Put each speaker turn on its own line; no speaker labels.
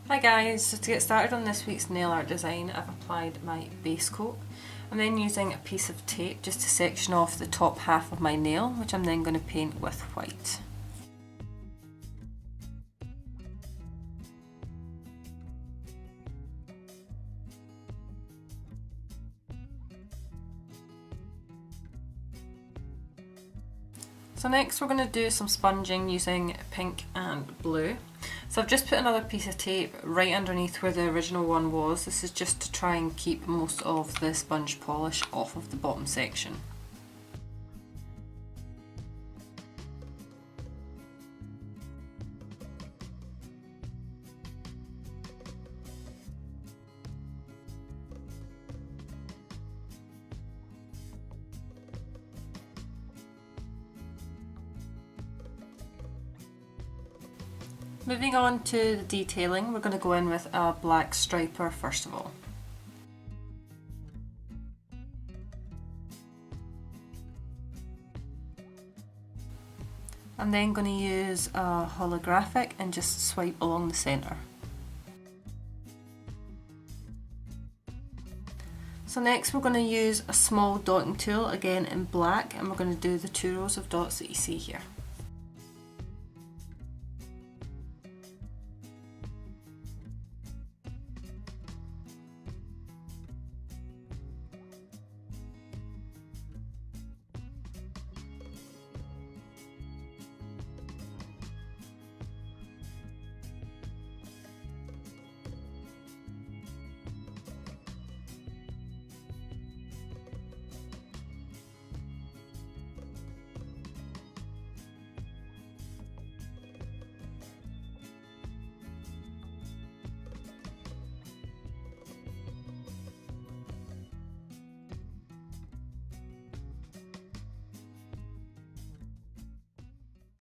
Hi guys, so to get started on this week's nail art design, I've applied my base coat. I'm then using a piece of tape just to section off the top half of my nail, which I'm then going to paint with white. So next we're going to do some sponging using pink and blue. So I've just put another piece of tape right underneath where the original one was. This is just to try and keep most of the sponge polish off of the bottom section. Moving on to the detailing, we're going to go in with a black striper first of all. I'm then going to use a holographic and just swipe along the centre. So next we're going to use a small dotting tool, again in black, and we're going to do the 2 rows of dots that you see here.